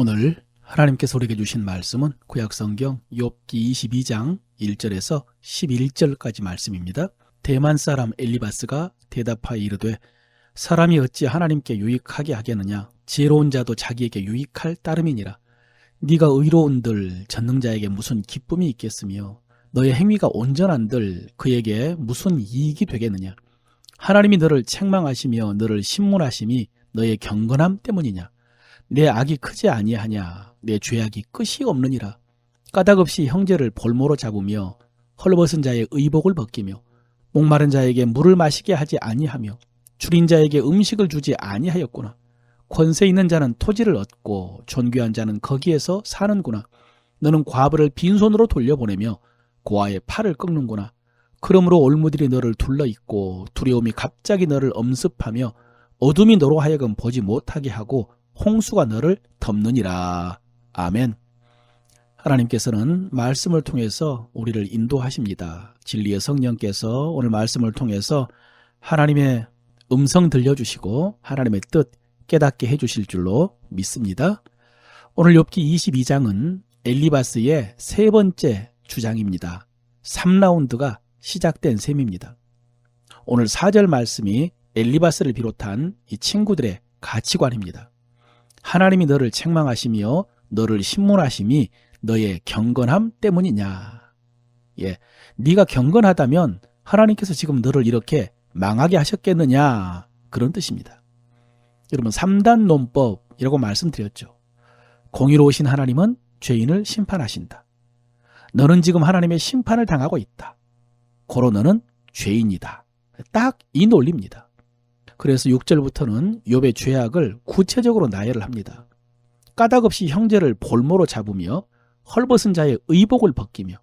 오늘 하나님께서 우리에게 주신 말씀은 구약성경 욥기 22장 1절에서 11절까지 말씀입니다. 대만 사람 엘리바스가 대답하여 이르되 사람이 어찌 하나님께 유익하게 하겠느냐. 지혜로운 자도 자기에게 유익할 따름이니라. 네가 의로운들 전능자에게 무슨 기쁨이 있겠으며 너의 행위가 온전한들 그에게 무슨 이익이 되겠느냐. 하나님이 너를 책망하시며 너를 신문하심이 너의 경건함 때문이냐. 내 악이 크지 아니하냐. 내 죄악이 끝이 없느니라. 까닭없이 형제를 볼모로 잡으며 헐벗은 자의 의복을 벗기며 목마른 자에게 물을 마시게 하지 아니하며 줄인 자에게 음식을 주지 아니하였구나. 권세 있는 자는 토지를 얻고 존귀한 자는 거기에서 사는구나. 너는 과부를 빈손으로 돌려보내며 고아의 팔을 꺾는구나. 그러므로 올무들이 너를 둘러있고 두려움이 갑자기 너를 엄습하며 어둠이 너로 하여금 보지 못하게 하고 홍수가 너를 덮느니라. 아멘. 하나님께서는 말씀을 통해서 우리를 인도하십니다. 진리의 성령께서 오늘 말씀을 통해서 하나님의 음성 들려주시고 하나님의 뜻 깨닫게 해주실 줄로 믿습니다. 오늘 욥기 22장은 엘리바스의 세 번째 주장입니다. 3라운드가 시작된 셈입니다. 오늘 4절 말씀이 엘리바스를 비롯한 이 친구들의 가치관입니다. 하나님이 너를 책망하시며 너를 신문하심이 너의 경건함 때문이냐. 네가 경건하다면 하나님께서 지금 너를 이렇게 망하게 하셨겠느냐. 그런 뜻입니다. 여러분 3단 논법이라고 말씀드렸죠. 공의로우신 하나님은 죄인을 심판하신다. 너는 지금 하나님의 심판을 당하고 있다. 고로 너는 죄인이다. 딱 이 논리입니다. 그래서 6절부터는 욥의 죄악을 구체적으로 나열을 합니다. 까닭없이 형제를 볼모로 잡으며 헐벗은 자의 의복을 벗기며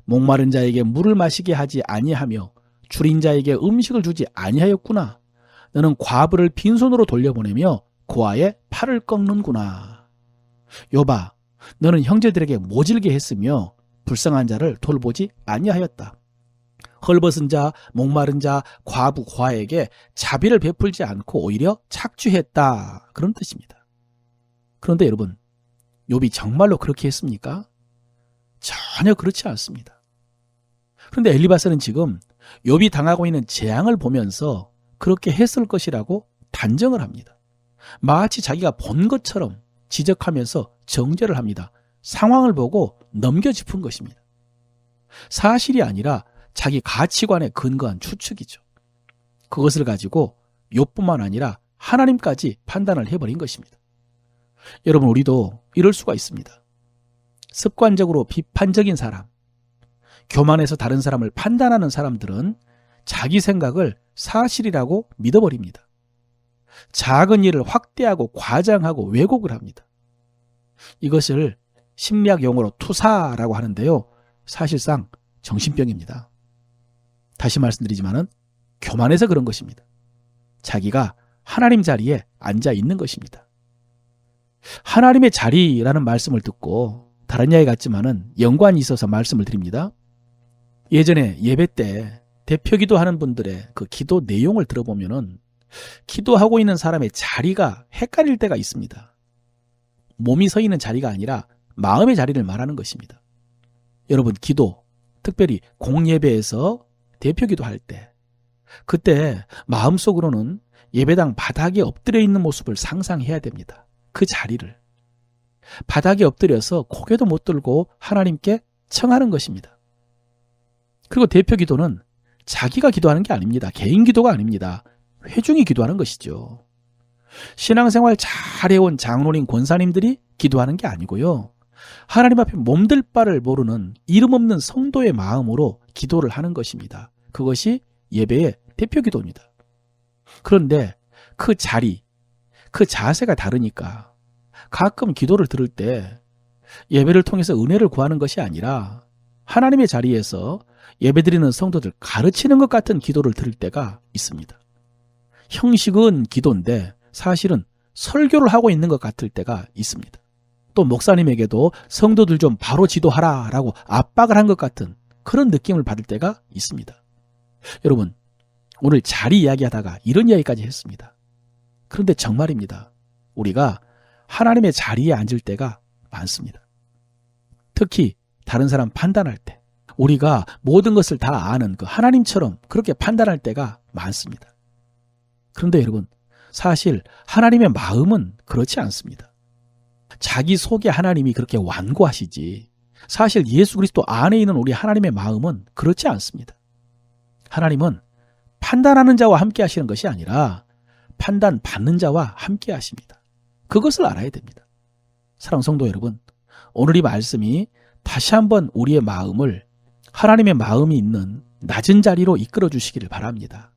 목마른 자에게 물을 마시게 하지 아니하며 줄인 자에게 음식을 주지 아니하였구나. 너는 과부를 빈손으로 돌려보내며 고아의 팔을 꺾는구나. 욥아, 너는 형제들에게 모질게 했으며 불쌍한 자를 돌보지 아니하였다. 헐벗은 자, 목마른 자, 과부, 고아에게 자비를 베풀지 않고 오히려 착취했다. 그런 뜻입니다. 그런데 여러분, 욥이 정말로 그렇게 했습니까? 전혀 그렇지 않습니다. 그런데 엘리바스는 지금 욥이 당하고 있는 재앙을 보면서 그렇게 했을 것이라고 단정을 합니다. 마치 자기가 본 것처럼 지적하면서 정죄를 합니다. 상황을 보고 넘겨짚은 것입니다. 사실이 아니라 자기 가치관에 근거한 추측이죠. 그것을 가지고 욥뿐만 아니라 하나님까지 판단을 해버린 것입니다. 여러분, 우리도 이럴 수가 있습니다. 습관적으로 비판적인 사람, 교만해서 다른 사람을 판단하는 사람들은 자기 생각을 사실이라고 믿어버립니다. 작은 일을 확대하고 과장하고 왜곡을 합니다. 이것을 심리학 용어로 투사라고 하는데요. 사실상 정신병입니다. 다시 말씀드리지만은 교만해서 그런 것입니다. 자기가 하나님 자리에 앉아 있는 것입니다. 하나님의 자리라는 말씀을 듣고 다른 이야기 같지만은 연관이 있어서 말씀을 드립니다. 예전에 예배 때 대표 기도하는 분들의 그 기도 내용을 들어보면은 기도하고 있는 사람의 자리가 헷갈릴 때가 있습니다. 몸이 서 있는 자리가 아니라 마음의 자리를 말하는 것입니다. 여러분, 기도, 특별히 공예배에서 대표 기도할 때, 그때 마음속으로는 예배당 바닥에 엎드려 있는 모습을 상상해야 됩니다. 그 자리를. 바닥에 엎드려서 고개도 못 들고 하나님께 청하는 것입니다. 그리고 대표 기도는 자기가 기도하는 게 아닙니다. 개인 기도가 아닙니다. 회중이 기도하는 것이죠. 신앙생활 잘해온 장로님, 권사님들이 기도하는 게 아니고요. 하나님 앞에 몸들 바를 모르는 이름 없는 성도의 마음으로 기도를 하는 것입니다. 그것이 예배의 대표 기도입니다. 그런데 그 자리, 그 자세가 다르니까 가끔 기도를 들을 때 예배를 통해서 은혜를 구하는 것이 아니라 하나님의 자리에서 예배드리는 성도들 가르치는 것 같은 기도를 들을 때가 있습니다. 형식은 기도인데 사실은 설교를 하고 있는 것 같을 때가 있습니다. 또 목사님에게도 성도들 좀 바로 지도하라 라고 압박을 한 것 같은 그런 느낌을 받을 때가 있습니다. 여러분, 오늘 자리 이야기하다가 이런 이야기까지 했습니다. 그런데 정말입니다. 우리가 하나님의 자리에 앉을 때가 많습니다. 특히 다른 사람 판단할 때 우리가 모든 것을 다 아는 그 하나님처럼 그렇게 판단할 때가 많습니다. 그런데 여러분, 사실 하나님의 마음은 그렇지 않습니다. 자기 속에 하나님이 그렇게 완고하시지 사실 예수 그리스도 안에 있는 우리 하나님의 마음은 그렇지 않습니다. 하나님은 판단하는 자와 함께 하시는 것이 아니라 판단받는 자와 함께 하십니다. 그것을 알아야 됩니다. 사랑하는 성도 여러분, 오늘 이 말씀이 다시 한번 우리의 마음을 하나님의 마음이 있는 낮은 자리로 이끌어 주시기를 바랍니다.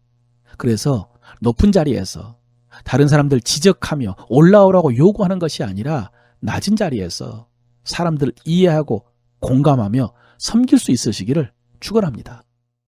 그래서 높은 자리에서 다른 사람들 지적하며 올라오라고 요구하는 것이 아니라 낮은 자리에서 사람들을 이해하고 공감하며 섬길 수 있으시기를 축원합니다.